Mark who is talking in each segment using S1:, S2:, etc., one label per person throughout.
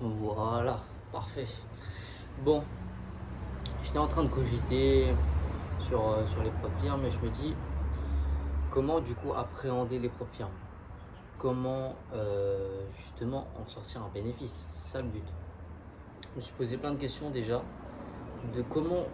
S1: Voilà, parfait. Bon, j'étais en train de cogiter sur les propres firmes et je me dis comment du coup appréhender les propres firmes. Comment justement en sortir un bénéfice. C'est ça le but. Je me suis posé plein de questions déjà de comment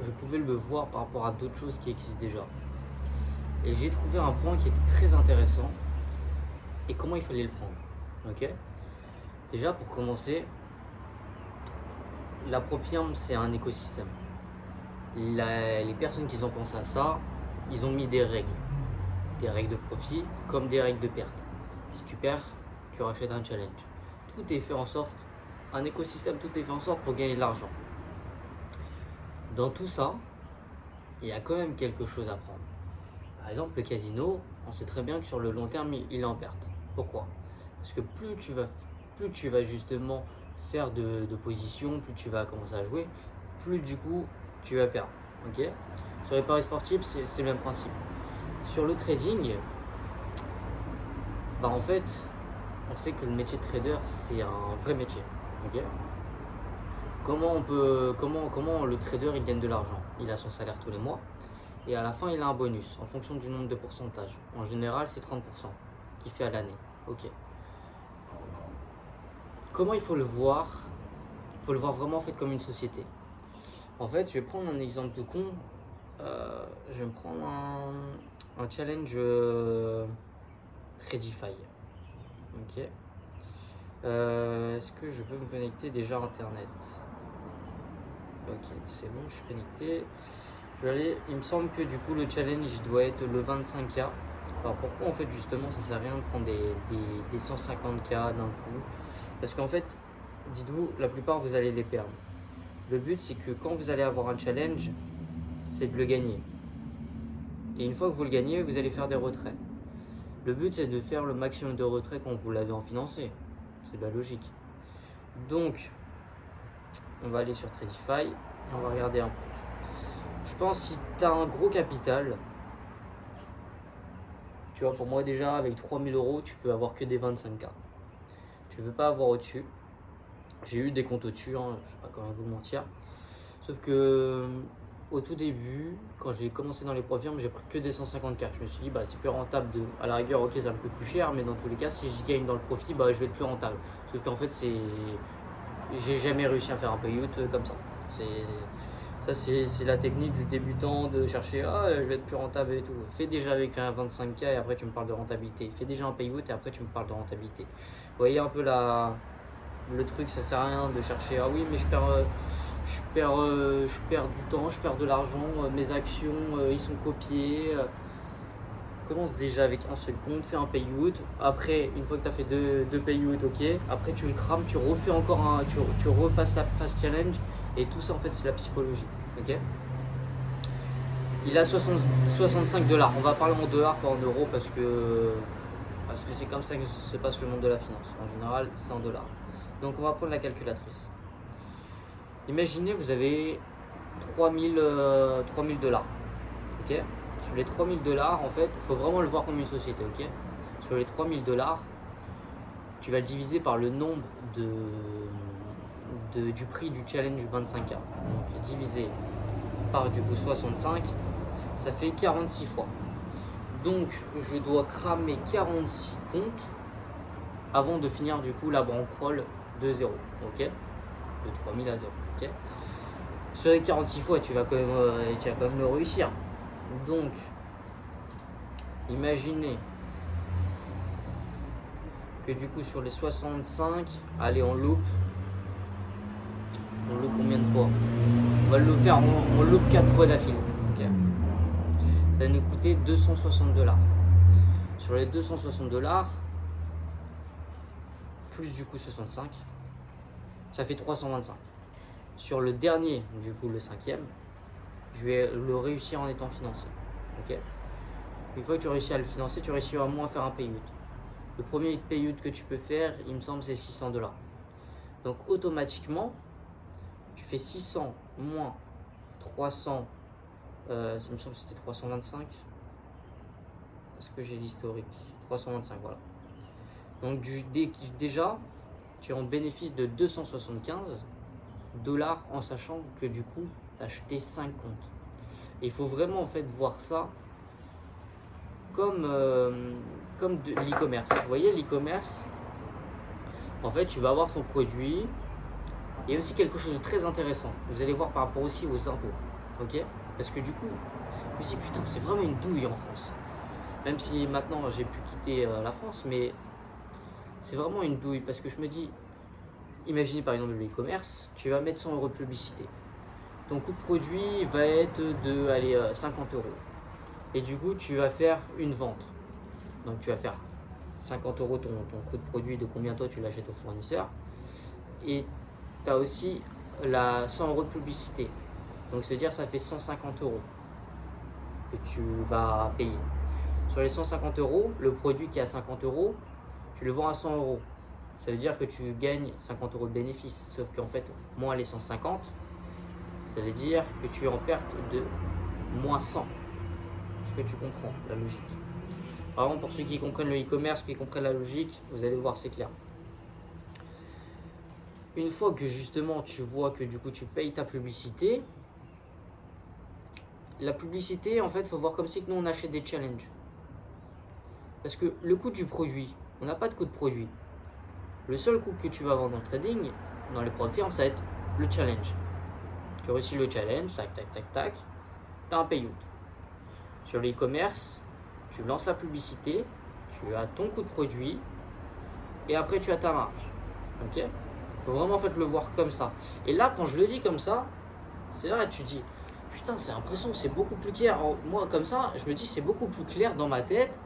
S1: je pouvais le voir par rapport à d'autres choses qui existent déjà. Et j'ai trouvé un point qui était très intéressant et comment il fallait le prendre. Ok. Déjà pour commencer, la propre firme c'est un écosystème. Les personnes qui ont pensé à ça, ils ont mis des règles de profit comme des règles de perte. Si tu perds, tu rachètes un challenge. Tout est fait en sorte, un écosystème, tout est fait en sorte pour gagner de l'argent. Dans tout ça, il y a quand même quelque chose à prendre. Par exemple, le casino, on sait très bien que sur le long terme, il est en perte. Pourquoi? Parce que plus tu vas justement faire de positions, plus tu vas commencer à jouer, plus du coup tu vas perdre. Ok. Sur les paris sportifs, c'est le même principe. Sur le trading, bah en fait, on sait que le métier de trader, c'est un vrai métier. Ok. Comment le trader il gagne de l'argent? Il a son salaire tous les mois et à la fin il a un bonus en fonction du nombre de pourcentage. En général, c'est 30% qu'il fait à l'année. Ok. Comment il faut le voir? Il faut le voir vraiment en fait comme une société. En fait, je vais prendre un exemple de con. Je vais me prendre un challenge Redify. Ok. Est-ce que je peux me connecter déjà à Internet? Ok, c'est bon, je suis connecté. Je vais aller. Il me semble que du coup le challenge il doit être le 25K. Alors pourquoi en fait justement ça sert à rien de prendre des 150K d'un coup? Parce qu'en fait, dites-vous, la plupart vous allez les perdre. Le but c'est que quand vous allez avoir un challenge, c'est de le gagner. Et une fois que vous le gagnez, vous allez faire des retraits. Le but c'est de faire le maximum de retraits quand vous l'avez en financé. C'est de la logique. Donc, on va aller sur Tradify et on va regarder un peu. Je pense si tu as un gros capital, tu vois, pour moi déjà avec 3000 €, tu peux avoir que des 25K. Tu ne peux pas avoir au-dessus. J'ai eu des comptes au-dessus, hein, je ne sais pas comment vous mentir. Sauf que au tout début, quand j'ai commencé dans les profirmes, j'ai pris que des 150K. Je me suis dit, bah, c'est plus rentable de. À la rigueur, ok, ça me coûte plus cher, mais dans tous les cas, si je gagne dans le profit, bah, je vais être plus rentable. Sauf qu'en fait, j'ai jamais réussi à faire un payout comme ça. C'est la technique du débutant de chercher je vais être plus rentable et tout. Fais déjà avec un 25K et après tu me parles de rentabilité. Fais déjà un payout et après tu me parles de rentabilité. Vous voyez un peu le truc, ça sert à rien de chercher ah oui mais je perds du temps, je perds de l'argent, mes actions ils sont copiés. Commence déjà avec un seul compte, fais un payout. Après, une fois que tu as fait deux payouts, ok. Après, tu le crames, tu refais encore tu repasses la phase challenge. Et tout ça, en fait, c'est la psychologie. Ok. Il a 65 $. On va parler en dollars, pas en euros, parce que c'est comme ça que se passe le monde de la finance. En général, c'est en dollars. Donc, on va prendre la calculatrice. Imaginez, vous avez 3000 $. Ok. Sur les 3000 $, en fait, il faut vraiment le voir comme une société, ok. Sur les 3000 $, tu vas le diviser par le nombre du prix du challenge 25K. Donc divisé par du coup 65, ça fait 46 fois. Donc je dois cramer 46 comptes avant de finir du coup la bankroll de 0, ok. De 3000 à 0, ok. Sur les 46 fois, tu vas quand même le réussir. Donc, imaginez que du coup sur les 65, allez on loupe combien de fois? On va le faire, on loupe 4 fois d'affilée. Okay. Ça va nous coûter 260 $. Sur les 260 $, plus du coup 65, ça fait 325. Sur le dernier, du coup le cinquième, je vais le réussir en étant financé. Okay. Une fois que tu réussis à le financer, tu réussis à moins faire un payout. Le premier payout que tu peux faire, il me semble, c'est 600 $. Donc automatiquement, tu fais 600 moins 300, il me semble que c'était 325. Est-ce que j'ai l'historique? 325, voilà. Donc déjà, tu es en bénéfice de 275 $ en sachant que du coup, tu as acheté 5 comptes. Et il faut vraiment en fait voir ça comme de l'e-commerce. Vous voyez, l'e-commerce, en fait, tu vas avoir ton produit. Il y a aussi quelque chose de très intéressant. Vous allez voir par rapport aussi aux impôts. Ok? Parce que du coup, je me dis, putain, c'est vraiment une douille en France. Même si maintenant j'ai pu quitter la France, mais c'est vraiment une douille. Parce que je me dis, imaginez par exemple le e-commerce, tu vas mettre 100 € de publicité. Ton coût de produit va être de 50 €. Et du coup, tu vas faire une vente. Donc tu vas faire 50 € ton coût de produit de combien toi tu l'achètes au fournisseur. Et tu as aussi la 100 € de publicité. Donc c'est-à-dire ça fait 150 € que tu vas payer. Sur les 150 €, le produit qui est à 50 €, tu le vends à 100 €. Ça veut dire que tu gagnes 50 € de bénéfice. Sauf qu'en fait, moins les 150, ça veut dire que tu es en perte de moins 100. Est-ce que tu comprends la logique? Par exemple, pour ceux qui comprennent le e-commerce, qui comprennent la logique, vous allez voir, c'est clair. Une fois que justement tu vois que du coup tu payes ta publicité, la publicité, en fait, il faut voir comme si que nous on achète des challenges. Parce que le coût du produit, on n'a pas de coût de produit. Le seul coût que tu vas avoir dans le trading, dans les prop firms, ça va être le challenge. Tu réussis le challenge, tac, tac, tac, tac, tu as un payout. Sur l'e-commerce, tu lances la publicité, tu as ton coût de produit, et après tu as ta marge. Ok? Il faut vraiment en fait le voir comme ça. Et là, quand je le dis comme ça, c'est là que tu dis, putain, c'est l'impression, c'est beaucoup plus clair. Moi, comme ça, je me dis, c'est beaucoup plus clair dans ma tête.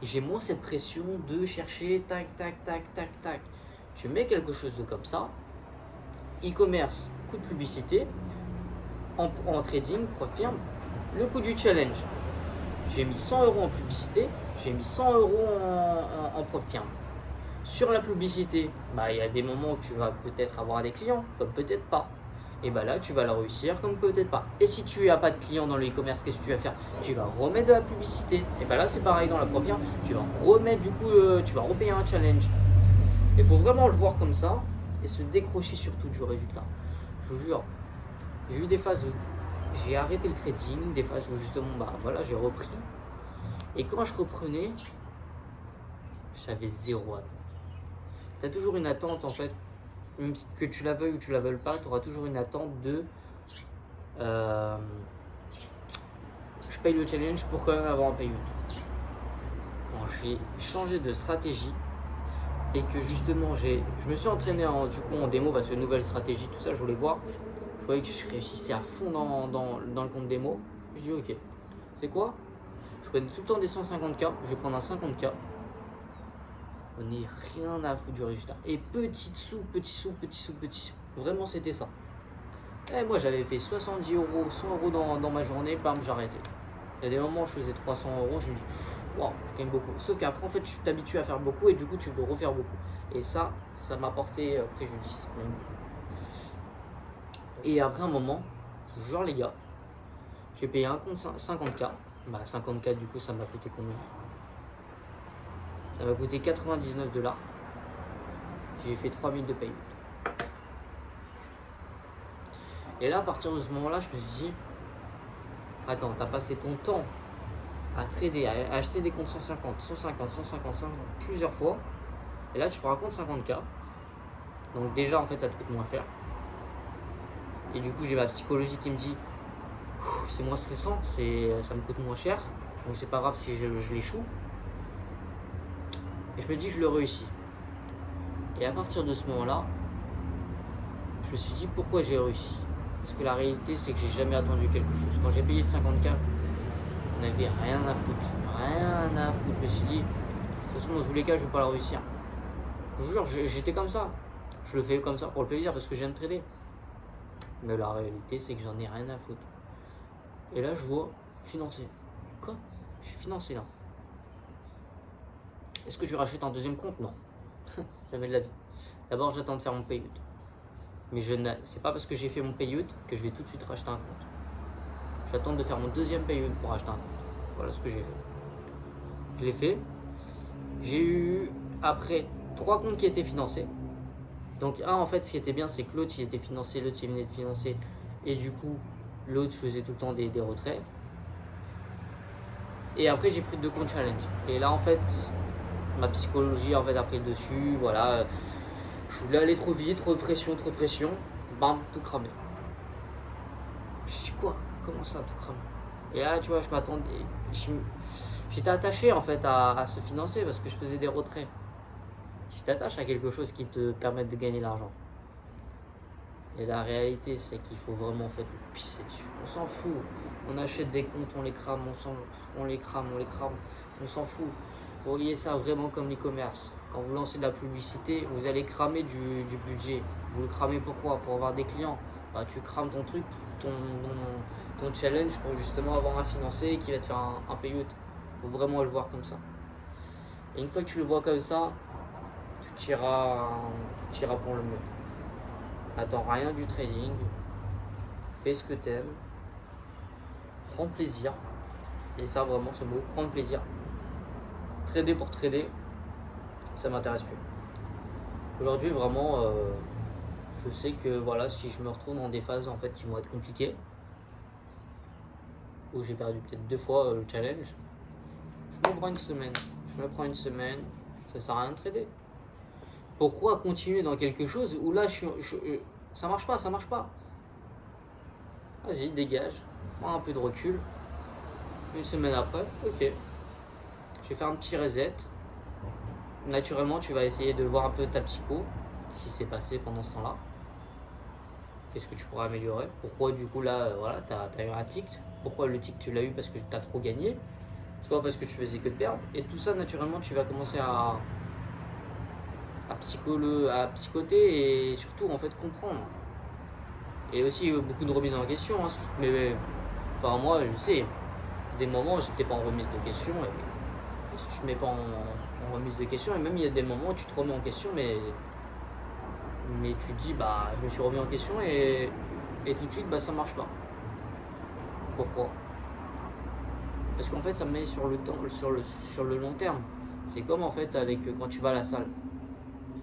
S1: Et j'ai moins cette pression de chercher tac, tac, tac, tac, tac. Je mets quelque chose de comme ça. E-commerce, coût de publicité. En trading, profirme, le coût du challenge. J'ai mis 100 € en publicité, j'ai mis 100 € en profirme. Sur la publicité, il y a des moments où tu vas peut-être avoir des clients, comme peut-être pas. Et là, tu vas la réussir comme peut-être pas. Et si tu n'as pas de clients dans le e-commerce, qu'est-ce que tu vas faire? Tu vas remettre de la publicité. Et là, c'est pareil dans la profirme, tu vas remettre du coup, tu vas repayer un challenge. Il faut vraiment le voir comme ça et se décrocher surtout du résultat. Je vous jure, j'ai eu des phases où j'ai arrêté le trading, des phases où justement, j'ai repris. Et quand je reprenais, j'avais zéro attente. Tu as toujours une attente en fait, même que tu la veuilles ou tu la veuilles pas, tu auras toujours une attente de je paye le challenge pour quand même avoir un payout. Quand j'ai changé de stratégie et que justement je me suis entraîné en démo parce que nouvelle stratégie, tout ça, je voulais voir. Je voyais que je réussissais à fond dans le compte démo. Je dis ok, c'est quoi? Je prenais tout le temps des 150K, je vais prendre un 50K. On n'est rien à foutre du résultat. Et petit sous. Vraiment, c'était ça. Et moi, j'avais fait 70 €, 100 € dans ma journée, bam, j'arrêtais. Il y a des moments où je faisais 300 €, je me dis, waouh, je gagne beaucoup. Sauf qu'après, en fait, tu t'habitues à faire beaucoup et du coup, tu veux refaire beaucoup. Et ça m'a porté préjudice. Et après un moment, genre les gars, j'ai payé un compte 50K. 50K, du coup, ça m'a coûté combien? Ça m'a coûté 99 $. J'ai fait 3000 de payout. Et là, à partir de ce moment-là, je me suis dit, attends, t'as passé ton temps à trader, à acheter des comptes 150, plusieurs fois. Et là, tu prends un compte 50K. Donc déjà, en fait, ça te coûte moins cher. Et du coup, j'ai ma psychologie qui me dit, c'est moins stressant, ça me coûte moins cher. Donc c'est pas grave si je l'échoue. Et je me dis que je le réussis. Et à partir de ce moment-là, je me suis dit pourquoi j'ai réussi. Parce que la réalité, c'est que j'ai jamais attendu quelque chose. Quand j'ai payé le 50K, on n'avait rien à foutre. Rien à foutre. Je me suis dit, de toute façon, dans tous les cas, je vais pas la réussir. Je vous jure, j'étais comme ça. Je le fais comme ça pour le plaisir parce que j'aime trader. Mais la réalité, c'est que j'en ai rien à foutre. Et là, je vois financer. Quoi? Je suis financé là. Est-ce que je rachète un deuxième compte? Non. Jamais de la vie. D'abord, j'attends de faire mon payout. Mais c'est pas parce que j'ai fait mon payout que je vais tout de suite racheter un compte. J'attends de faire mon deuxième payout pour acheter un compte. Voilà ce que j'ai fait. Je l'ai fait. J'ai eu après 3 comptes qui étaient financés. Donc en fait, ce qui était bien, c'est que l'autre, il était financé, l'autre, il venait de financer. Et du coup, l'autre faisait tout le temps des retraits. Et après, j'ai pris 2 comptes challenge. Et là, en fait, ma psychologie, en fait, a pris le dessus. Voilà, je voulais aller trop vite, trop de pression, bam, tout cramé. Je dis quoi? Comment ça, tout cramé? Et là, tu vois, je m'attendais. J'étais attaché, en fait, à se financer parce que je faisais des retraits. Tu t'attaches à quelque chose qui te permette de gagner l'argent. Et la réalité, c'est qu'il faut vraiment en fait le pisser dessus. On s'en fout. On achète des comptes, on les crame, on les crame. On s'en fout. Vous voyez ça vraiment comme l'e-commerce. Quand vous lancez de la publicité, vous allez cramer du budget. Vous le cramez pourquoi? Pour avoir des clients. Bah, tu crames ton truc, ton challenge pour justement avoir un financé qui va te faire un payout. Il faut vraiment le voir comme ça. Et une fois que tu le vois comme ça, tu iras pour le mieux. Attends rien du trading, fais ce que t'aimes, prends plaisir, et ça vraiment ce mot, prendre plaisir. Trader pour trader, ça m'intéresse plus. Aujourd'hui vraiment, je sais que voilà, si je me retrouve dans des phases en fait qui vont être compliquées, où j'ai perdu peut-être 2 fois le challenge, je me prends une semaine, ça sert à rien de trader. Pourquoi continuer dans quelque chose où là ça marche pas. Vas-y, dégage, prends un peu de recul. Une semaine après, ok, j'ai fait un petit reset. Naturellement, tu vas essayer de voir un peu ta psycho, si c'est passé pendant ce temps-là. Qu'est-ce que tu pourras améliorer? Pourquoi du coup là, voilà, t'as eu un tic? Pourquoi le tic tu l'as eu parce que t'as trop gagné? Soit parce que tu faisais que de perdre. Et tout ça, naturellement, tu vas commencer à psychoter et surtout en fait comprendre. Et aussi beaucoup de remises en question. Hein, mais enfin moi, je sais, des moments, j'étais pas en remise de question. Et si tu te mets pas en remise de question, et même il y a des moments où tu te remets en question, mais tu te dis, bah, je me suis remis en question et tout de suite, bah, ça marche pas. Pourquoi? Parce qu'en fait, ça me met sur le temps, sur le long terme. C'est comme en fait avec quand tu vas à la salle.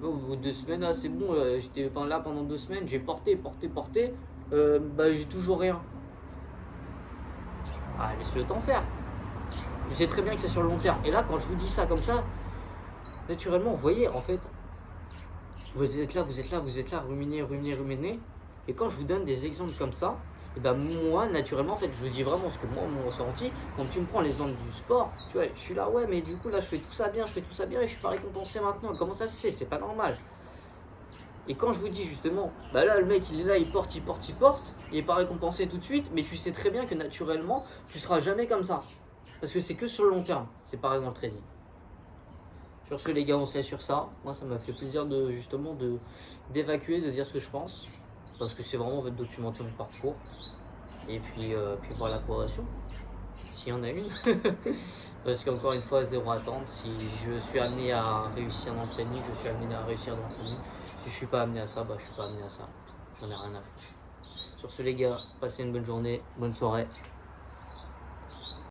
S1: Au bout de 2 semaines, ah, c'est bon, j'étais là pendant 2 semaines, j'ai porté, bah, j'ai toujours rien. Ah, laisse le temps faire. Je sais très bien que c'est sur le long terme. Et là, quand je vous dis ça comme ça, naturellement, vous voyez, en fait, vous êtes là, ruminer. Et quand je vous donne des exemples comme ça, et ben moi, naturellement, en fait, je vous dis vraiment ce que moi, mon ressenti, quand tu me prends l'exemple du sport, tu vois, je suis là, ouais, mais du coup, là, je fais tout ça bien, et je suis pas récompensé maintenant. Comment ça se fait? C'est pas normal. Et quand je vous dis justement, bah là, le mec, il est là, il porte, il est pas récompensé tout de suite, mais tu sais très bien que naturellement, tu seras jamais comme ça. Parce que c'est que sur le long terme. C'est pareil dans le trading. Sur ce les gars, on se laisse sur ça. Moi ça m'a fait plaisir d'évacuer, de dire ce que je pense. Parce que c'est vraiment en fait documenter mon parcours. Et puis voir la progression. S'il y en a une. Parce qu'encore une fois, zéro attente. Si je suis amené à réussir dans le trading, je suis amené à réussir dans le trading. Si je suis pas amené à ça, bah je suis pas amené à ça. J'en ai rien à foutre. Sur ce les gars, passez une bonne journée, bonne soirée.